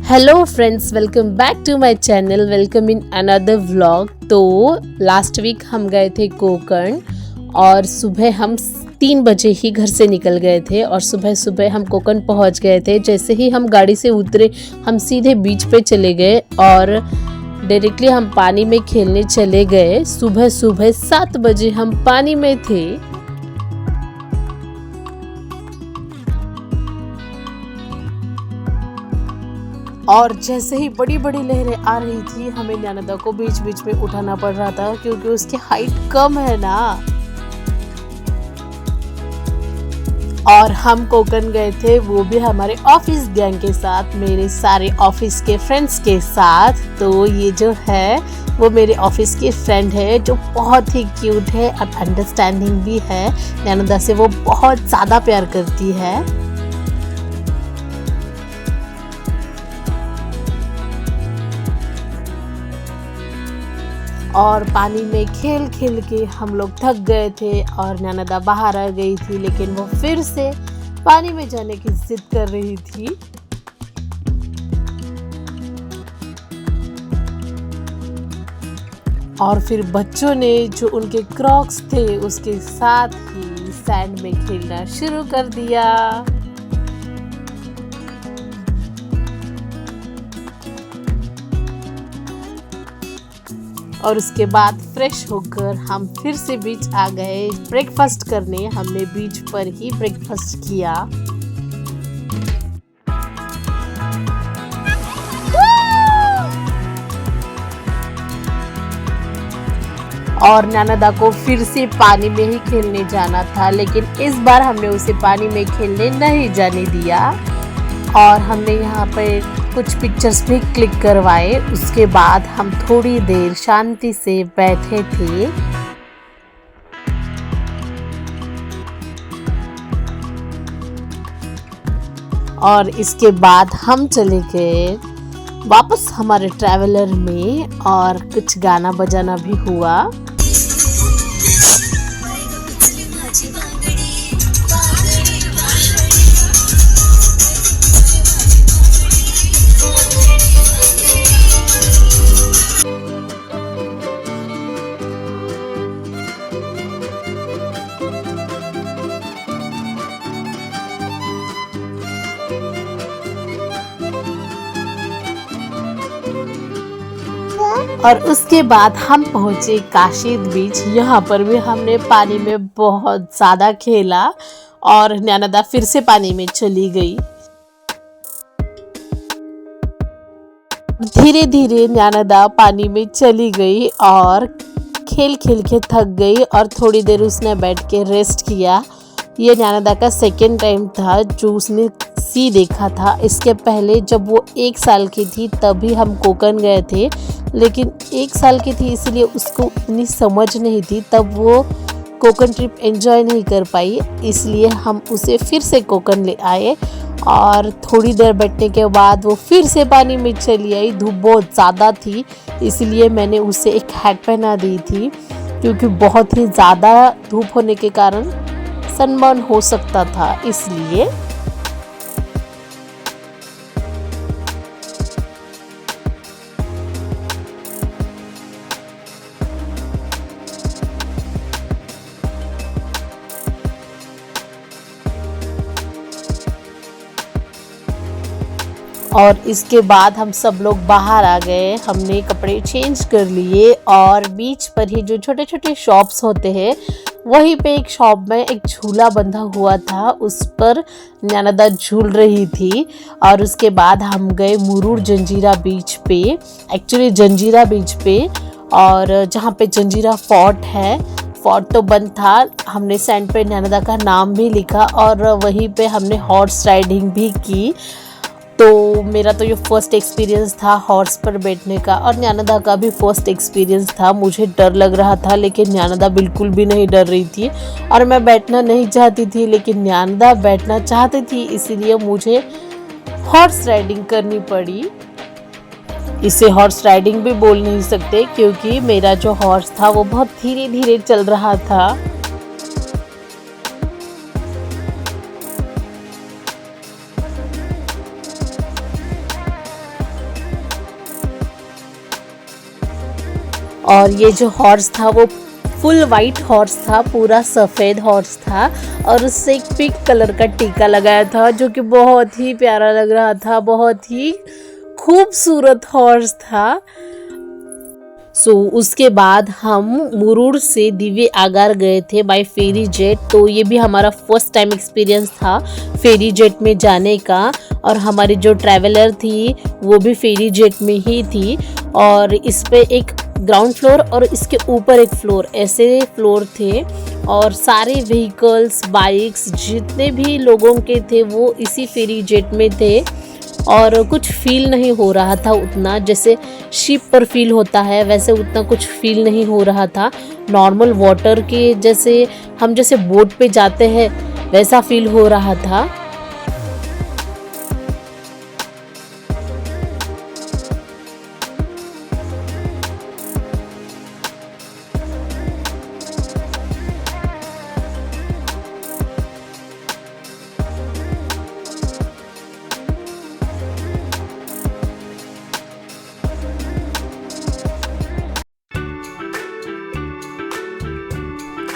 Hello friends, welcome back to my channel. Welcome in another vlog. तो last week हम गए थे कोकर्ण और सुबह हम 3 बजे ही घर से निकल गए थे और सुबह सुबह हम कोकर्ण पहुंच गए थे। जैसे ही हम गाड़ी से उतरे हम सीधे बीच पे चले गए और डायरेक्टली हम पानी में खेलने चले गए। सुबह सुबह 7 बजे हम पानी में थे। और जैसे ही बड़ी बड़ी लहरें आ रही थी हमें नैनदा को बीच बीच में उठाना पड़ रहा था क्योंकि उसकी हाइट कम है ना। और हम कोकर्ण गए थे, वो भी हमारे ऑफिस गैंग के साथ, मेरे सारे ऑफिस के फ्रेंड्स के साथ। तो ये जो है वो मेरे ऑफिस की फ्रेंड है जो बहुत ही क्यूट है और अंडरस्टैंडिंग भी है। नैनदा से वो बहुत ज़्यादा प्यार करती है। और पानी में खेल खेल के हम लोग थक गए थे और नैनदा बाहर आ गई थी, लेकिन वो फिर से पानी में जाने की जिद कर रही थी। और फिर बच्चों ने जो उनके क्रॉक्स थे उसके साथ ही सैंड में खेलना शुरू कर दिया। और उसके बाद फ्रेश होकर हम फिर से बीच आ गए ब्रेकफास्ट करने। हमने बीच पर ही ब्रेकफास्ट किया। और नैनदा को फिर से पानी में ही खेलने जाना था, लेकिन इस बार हमने उसे पानी में खेलने नहीं जाने दिया। और हमने यहाँ पर कुछ पिक्चर्स भी क्लिक करवाए। उसके बाद हम थोड़ी देर शांति से बैठे थे। और इसके बाद हम चले गए वापस हमारे ट्रैवलर में और कुछ गाना बजाना भी हुआ। और उसके बाद हम पहुंचे काशीद बीच। यहाँ पर भी हमने पानी में बहुत ज़्यादा खेला और नैनदा फिर से पानी में चली गई। धीरे धीरे नैनदा पानी में चली गई और खेल खेल के थक गई और थोड़ी देर उसने बैठ के रेस्ट किया। ये नैनदा का सेकेंड टाइम था जो उसने सी देखा था। इसके पहले जब वो 1 साल की थी तभी हम कोकर्ण गए थे, लेकिन 1 साल की थी इसलिए उसको इतनी समझ नहीं थी, तब वो कोकर्ण ट्रिप एंजॉय नहीं कर पाई। इसलिए हम उसे फिर से कोकर्ण ले आए और थोड़ी देर बैठने के बाद वो फिर से पानी में चली आई। धूप बहुत ज़्यादा थी इसलिए मैंने उसे एक हैट पहना दी थी, क्योंकि बहुत ही ज़्यादा धूप होने के कारण सनबर्न हो सकता था इसलिए। और इसके बाद हम सब लोग बाहर आ गए। हमने कपड़े चेंज कर लिए और बीच पर ही जो छोटे छोटे शॉप्स होते हैं वहीं पे एक शॉप में एक झूला बंधा हुआ था, उस पर नैनदा झूल रही थी। और उसके बाद हम गए मुरुड जंजीरा बीच पे, एक्चुअली जंजीरा बीच पे, और जहाँ पे जंजीरा फोर्ट है। फोर्ट तो बंद था। हमने सैंड पे नैनदा का नाम भी लिखा और वहीं पे हमने हॉर्स राइडिंग भी की। तो मेरा तो ये फर्स्ट एक्सपीरियंस था हॉर्स पर बैठने का और नैनदा का भी फर्स्ट एक्सपीरियंस था। मुझे डर लग रहा था लेकिन नैनदा बिल्कुल भी नहीं डर रही थी और मैं बैठना नहीं चाहती थी, लेकिन नैनदा बैठना चाहती थी, इसीलिए मुझे हॉर्स राइडिंग करनी पड़ी। इसे हॉर्स राइडिंग भी बोल नहीं सकते क्योंकि मेरा जो हॉर्स था वो बहुत धीरे धीरे चल रहा था। और ये जो हॉर्स था वो फुल वाइट हॉर्स था, पूरा सफ़ेद हॉर्स था और उससे एक पिंक कलर का टीका लगाया था जो कि बहुत ही प्यारा लग रहा था, बहुत ही खूबसूरत हॉर्स था। उसके बाद हम मुरुड से दिव्य आगार गए थे बाय फेरी जेट। तो ये भी हमारा फर्स्ट टाइम एक्सपीरियंस था फेरी जेट में जाने का, और हमारी जो ट्रैवलर थी वो भी फेरी जेट में ही थी। और इस पे एक ग्राउंड फ्लोर और इसके ऊपर एक फ्लोर, ऐसे फ्लोर थे और सारे व्हीकल्स, बाइक्स जितने भी लोगों के थे वो इसी फेरी जेट में थे। और कुछ फील नहीं हो रहा था उतना, जैसे शिप पर फील होता है वैसे उतना कुछ फील नहीं हो रहा था। नॉर्मल वाटर के जैसे हम जैसे बोट पे जाते हैं वैसा फील हो रहा था।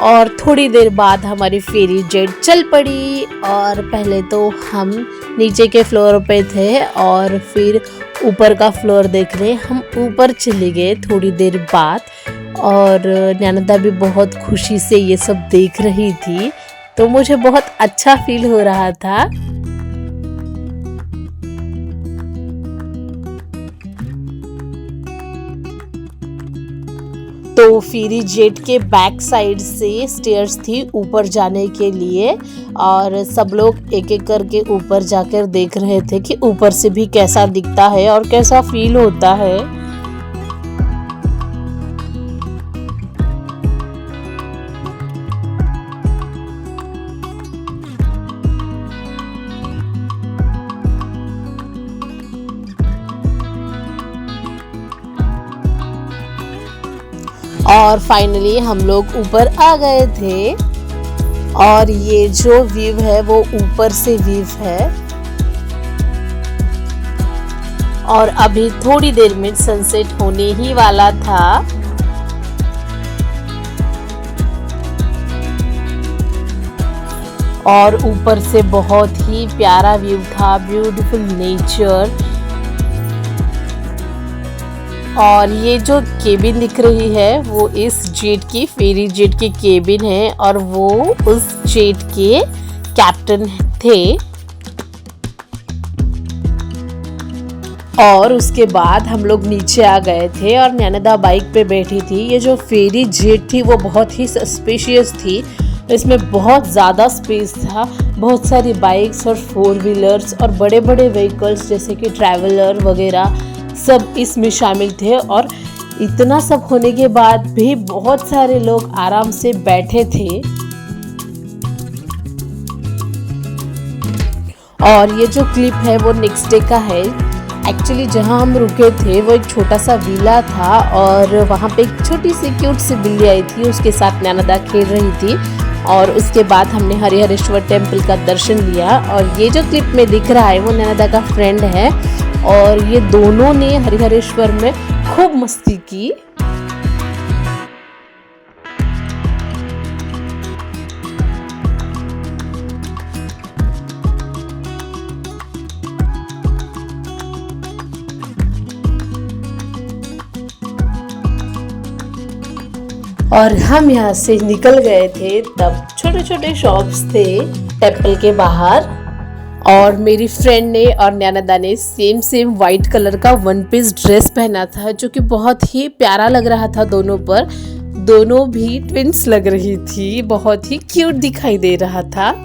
और थोड़ी देर बाद हमारी फेरी जेट चल पड़ी और पहले तो हम नीचे के फ्लोर पे थे और फिर ऊपर का फ्लोर देखने हम ऊपर चले गए थोड़ी देर बाद। और नैनदा भी बहुत खुशी से ये सब देख रही थी, तो मुझे बहुत अच्छा फील हो रहा था। तो फेरी जेट के बैक साइड से स्टेयर्स थी ऊपर जाने के लिए, और सब लोग एक एक करके ऊपर जाकर देख रहे थे कि ऊपर से भी कैसा दिखता है और कैसा फील होता है। और फाइनली हम लोग ऊपर आ गए थे और ये जो व्यू है वो ऊपर से व्यू है। और अभी थोड़ी देर में सनसेट होने ही वाला था। और ऊपर से बहुत ही प्यारा व्यू था, ब्यूटीफुल नेचर। और ये जो केबिन दिख रही है वो इस जेट की, फेरी जेट की केबिन है और वो उस जेट के कैप्टन थे। और उसके बाद हम लोग नीचे आ गए थे और नैनदा बाइक पे बैठी थी। ये जो फेरी जेट थी वो बहुत ही स्पेशियस थी, इसमें बहुत ज़्यादा स्पेस था। बहुत सारी बाइक्स और 4 व्हीलर्स और बड़े बड़े व्हीकल्स जैसे कि ट्रैवलर वगैरह सब इसमें शामिल थे। और इतना सब होने के बाद भी बहुत सारे लोग आराम से बैठे थे। और ये जो क्लिप है वो नेक्स्ट डे का है। एक्चुअली जहाँ हम रुके थे वो एक छोटा सा विला था और वहाँ पे एक छोटी सी क्यूट सी बिल्ली आई थी, उसके साथ नैनदा खेल रही थी। और उसके बाद हमने हरिहरेश्वर टेम्पल का दर्शन लिया। और ये जो क्लिप में दिख रहा है वो नैनदा का फ्रेंड है और ये दोनों ने हरिहरेश्वर में खूब मस्ती की। और हम यहाँ से निकल गए थे तब छोटे छोटे शॉप्स थे टेम्पल के बाहर। और मेरी फ्रेंड ने और नैनदा ने सेम वाइट कलर का 1 पीस ड्रेस पहना था जो कि बहुत ही प्यारा लग रहा था दोनों पर। दोनों भी ट्विंस लग रही थी, बहुत ही क्यूट दिखाई दे रहा था।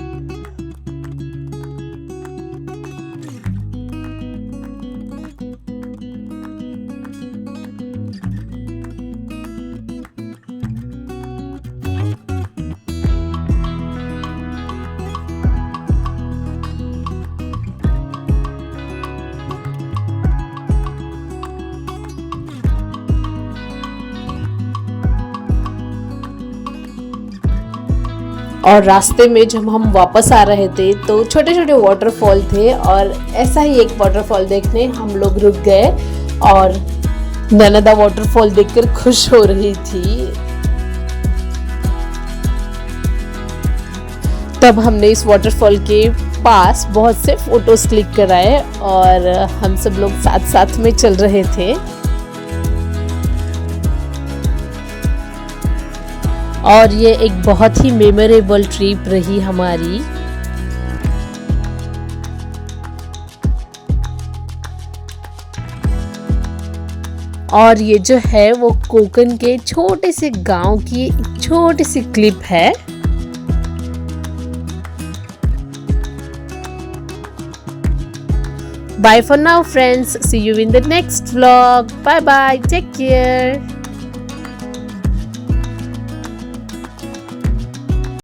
और रास्ते में जब हम वापस आ रहे थे तो छोटे छोटे वाटरफॉल थे और ऐसा ही एक वाटरफॉल देखने हम लोग रुक गए। और ननदा वाटरफॉल देखकर खुश हो रही थी। तब हमने इस वाटरफॉल के पास बहुत से फोटोज क्लिक कराए और हम सब लोग साथ साथ में चल रहे थे। और ये एक बहुत ही मेमोरेबल ट्रिप रही हमारी। और ये जो है वो कोकण के छोटे से गांव की एक छोटी सी क्लिप है। Bye for now, friends. See you in the next vlog. Bye bye. Take care.